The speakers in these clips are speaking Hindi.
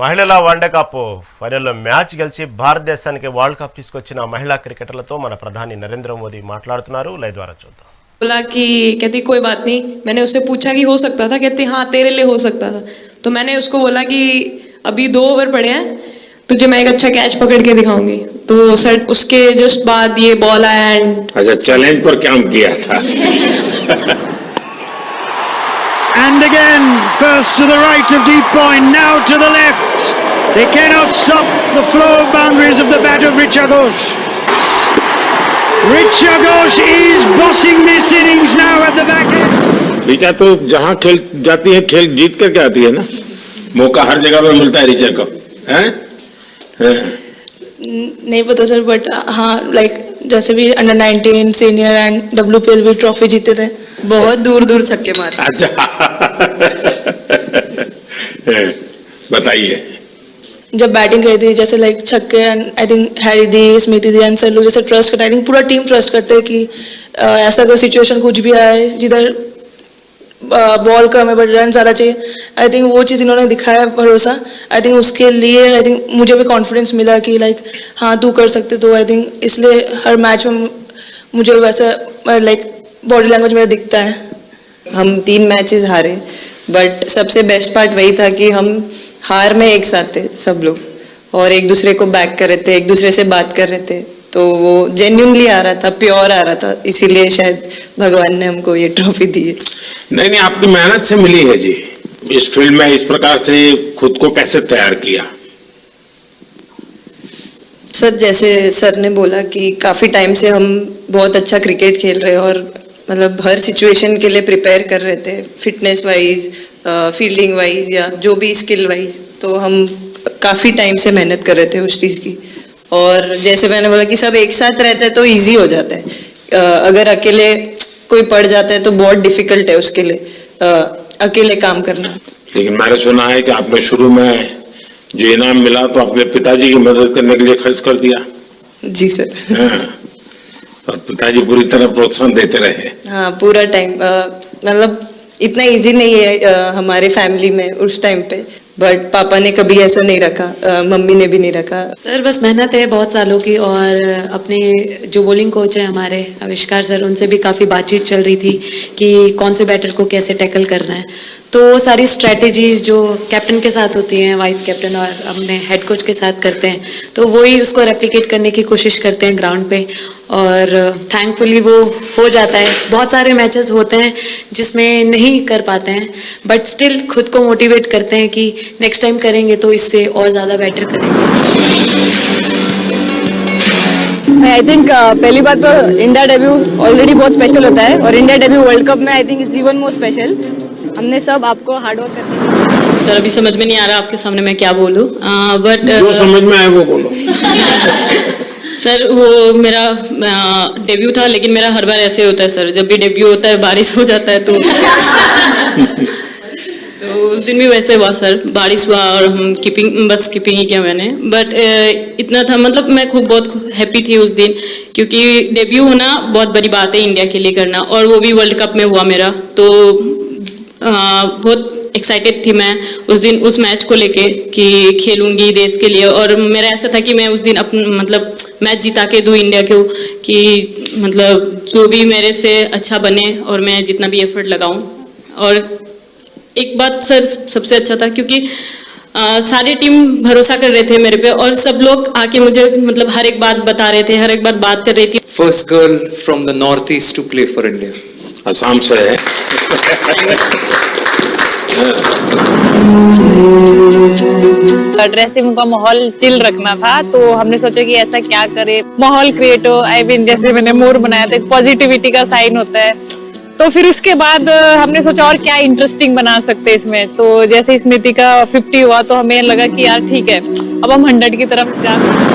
మహిళల వరల్డ్ కప్ ఫైనల్లో మ్యాచ్ గెలిచి భారతదేశానికి వరల్డ్ కప్ తీసుకొచ్చిన మహిళా క్రికెటర్లతో మన ప్రధాని నరేంద్ర మోదీ మాట్లాడుతున్నారు లైవ్ ద్వారా చూద్దాం। बोला कि कहती कोई बात नहीं। मैंने उससे पूछा कि हो सकता था, कहती हाँ तेरे लिए हो सकता था। तो मैंने उसको बोला कि अभी 2 ओवर पड़े हैं, तुझे मैं एक अच्छा कैच पकड़ के दिखाऊंगी। तो सर उसके जस्ट बाद ये बॉल आया एंड अच्छा चैलेंज पर काम किया था। And again, first to the right of deep point, now to the left. They cannot stop the flow of boundaries of the bat of Richa Ghosh. Richa Ghosh is bossing this innings now at the back end. Richa तो जहाँ खेल जाती है खेल जीत करके आती है ना, मौका हर जगह पे मिलता है रिचा को, हैं? नहीं पता सर, बट हाँ लाइक जैसे भी अंडर 19 सीनियर एंड WPL भी ट्रॉफी जीते थे, बहुत दूर दूर छक्के मारे। अच्छा बताइए। जब बैटिंग करी थी जैसे लाइक छक्के and I think Harry the, Smriti the and sir लोग जैसे ट्रस्ट करते हैं, आई थिंक पूरा टीम ट्रस्ट करते हैं कि ऐसा अगर सिचुएशन कुछ भी आए जिधर बॉल कम है बट रन ज़्यादा चाहिए, आई थिंक वो चीज़ इन्होंने दिखाया भरोसा। आई थिंक उसके लिए आई थिंक मुझे भी कॉन्फिडेंस मिला कि लाइक हाँ तू कर सकते। तो आई थिंक इसलिए हर मैच में मुझे वैसा लाइक बॉडी लैंग्वेज मेरा दिखता है। हम 3 मैचेस हारे, बट सबसे बेस्ट पार्ट वही था कि हम हार में एक साथ थे सब लोग और एक दूसरे को बैक कर रहे थे, एक दूसरे से बात कर रहे थे। तो वो जेन्युइनली आ रहा था, प्योर आ रहा था, इसीलिए शायद भगवान ने हमको ये ट्रॉफी दी है। नहीं नहीं, आपकी मेहनत से मिली है जी। इस फील्ड में इस प्रकार से खुद को कैसे तैयार किया? सर जैसे सर ने बोला कि काफी टाइम से हम बहुत अच्छा क्रिकेट खेल रहे हैं और मतलब हर सिचुएशन के लिए प्रिपेयर कर रहे थे, फिटनेस वाइज, फील्डिंग वाइज या जो भी स्किल वाइज। तो हम काफी टाइम से मेहनत कर रहे थे उस चीज की। और जैसे मैंने बोला कि सब एक साथ रहते हैं तो इजी हो जाता है, अगर अकेले कोई पड़ जाता है तो बहुत डिफिकल्ट है उसके लिए अकेले काम करना। लेकिन मैंने सुना है कि आपने शुरू में जो इनाम मिला तो अपने पिताजी की मदद करने के लिए खर्च कर दिया। जी सर। हाँ। और पिताजी पूरी तरह प्रोत्साहन देते रहे। हाँ पूरा टाइम, मतलब इतना इजी नहीं है हमारे फैमिली में उस टाइम पे, बट पापा ने कभी ऐसा नहीं रखा, मम्मी ने भी नहीं रखा। सर बस मेहनत है बहुत सालों की, और अपने जो बॉलिंग कोच है हमारे आविष्कार सर, उनसे भी काफ़ी बातचीत चल रही थी कि कौन से बैटर को कैसे टैकल करना है। तो वो सारी स्ट्रेटजीज जो कैप्टन के साथ होती हैं, वाइस कैप्टन और अपने हेड कोच के साथ करते हैं, तो वही उसको रेप्लिकेट करने की कोशिश करते हैं ग्राउंड पे, और थैंकफुली वो हो जाता है। बहुत सारे मैचेस होते हैं जिसमें नहीं कर पाते हैं, बट स्टिल खुद को मोटिवेट करते हैं कि नेक्स्ट टाइम करेंगे तो इससे और ज़्यादा बेटर करेंगे। आई थिंक पहली बात तो इंडिया डेब्यू ऑलरेडी बहुत स्पेशल होता है, और इंडिया डेब्यू वर्ल्ड कप में I think it's even more special. हमने सब आपको हार्ड वर्क करते हैं। सर अभी समझ में नहीं आ रहा आपके सामने मैं क्या बोलूँ, बट जो समझ में आए वो बोलो। सर वो मेरा डेब्यू था, लेकिन मेरा हर बार ऐसे होता है सर, जब भी डेब्यू होता है बारिश हो जाता है तो उस दिन भी वैसे हुआ सर, बारिश हुआ और हम बस कीपिंग ही किया मैंने। बट इतना था, मतलब मैं बहुत हैप्पी थी उस दिन, क्योंकि डेब्यू होना बहुत बड़ी बात है इंडिया के लिए करना, और वो भी वर्ल्ड कप में हुआ मेरा। तो बहुत एक्साइटेड थी मैं उस दिन उस मैच को लेके कि खेलूंगी देश के लिए, और मेरा ऐसा था कि मैं उस दिन मतलब मैच जिता के दूँ इंडिया को, कि मतलब जो भी मेरे से अच्छा बने और मैं जितना भी एफर्ट लगाऊं। और एक बात सर सबसे अच्छा था क्योंकि सारी टीम भरोसा कर रहे थे मेरे पे, और सब लोग आके मुझे मतलब हर एक बात बता रहे थे, हर एक बात कर रही थी। First girl from the Northeast to play for India. Assam से है। ड्रेसिंग का माहौल चिल रखना था, तो हमने सोचा कि ऐसा क्या करे माहौल क्रिएट हो। आई मीन जैसे मैंने मोर बनाया था, पॉजिटिविटी का साइन होता है। तो फिर उसके बाद हमने सोचा और क्या इंटरेस्टिंग बना सकते हैं इसमें। तो जैसे स्मृति का 50 हुआ तो हमें लगा कि यार ठीक है अब हम 100 की तरफ जा।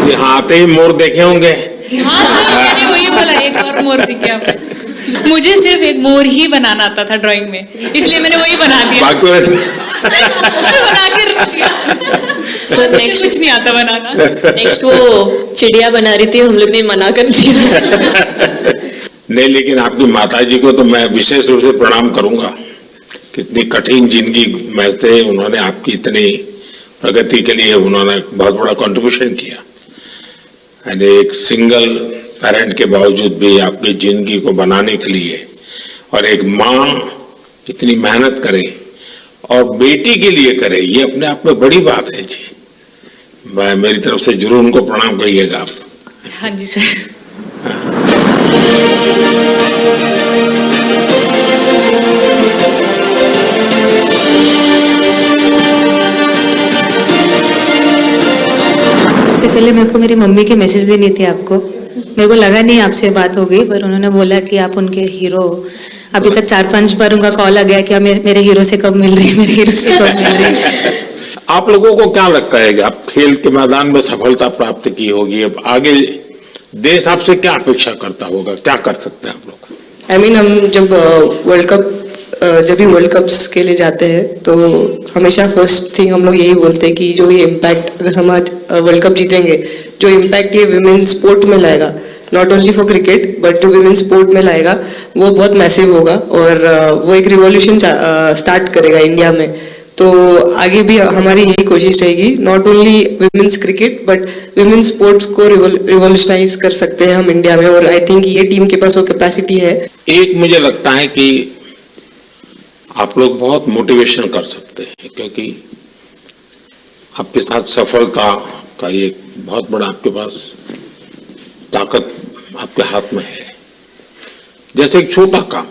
यहाँ आते ही मोर देखे होंगे। हाँ सर, मैंने वही बोला, एक और मोर दिखे आपको। मुझे सिर्फ एक मोर ही बनाना आता था ड्राइंग में, इसलिए मैंने वही बना दिया। बाकी बना के रख दिया। सर नेक्स्ट कुछ नहीं आता बनाना। नेक्स्ट वो चिड़िया बना रही थी, हम लोग ने मना कर दिया। नहीं, लेकिन आपकी माताजी को तो मैं विशेष रूप से प्रणाम करूंगा। कितनी कठिन जिंदगी में थे, उन्होंने आपकी इतनी प्रगति के लिए उन्होंने बहुत बड़ा कंट्रीब्यूशन किया। एंड एक सिंगल पेरेंट के बावजूद भी आपकी जिंदगी को बनाने के लिए और एक माँ इतनी मेहनत करे और बेटी के लिए करे, ये अपने आप में बड़ी बात है जी। मैं मेरी तरफ से जरूर उनको प्रणाम करिएगा आप। हाँ जी सर। उससे पहले मेरे को मेरी मम्मी की मैसेज देनी थी आपको। मेरे को लगा नहीं आपसे बात हो गई, पर उन्होंने बोला कि आप उनके हीरो हो। अभी तक 4-5 बार उनका कॉल आ गया कि मेरे हीरो से कब मिल रही है, मेरे हीरो से कब मिल रही है। आप लोगों को क्या लगता है कि आप खेल के मैदान में सफलता प्राप्त की होगी, अब आगे देश आपसे क्या अपेक्षा करता होगा, क्या कर सकते हैं आप लोग? आई मीन हम जब भी वर्ल्ड कप्स के लिए जाते हैं तो हमेशा फर्स्ट थिंग हम लोग यही बोलते हैं कि जो ये इम्पैक्ट, अगर हम आज वर्ल्ड कप जीतेंगे, जो इम्पैक्ट ये विमेन स्पोर्ट में लाएगा, not only for cricket but जो विमेन स्पोर्ट में लाएगा, वो बहुत मैसिव होगा और वो एक रिवॉल्यूशन स्टार्ट करेगा इंडिया में। तो आगे भी हमारी यही कोशिश रहेगी, not only women's cricket but women sports को रिवॉल्यूशनाइज कर सकते हैं हम इंडिया में, और आई थिंक ये टीम के पास वो कैपेसिटी है। एक मुझे लगता है कि आप लोग बहुत मोटिवेशन कर सकते हैं, क्योंकि आपके साथ सफलता का एक बहुत बड़ा आपके पास ताकत आपके हाथ में है। जैसे एक छोटा काम,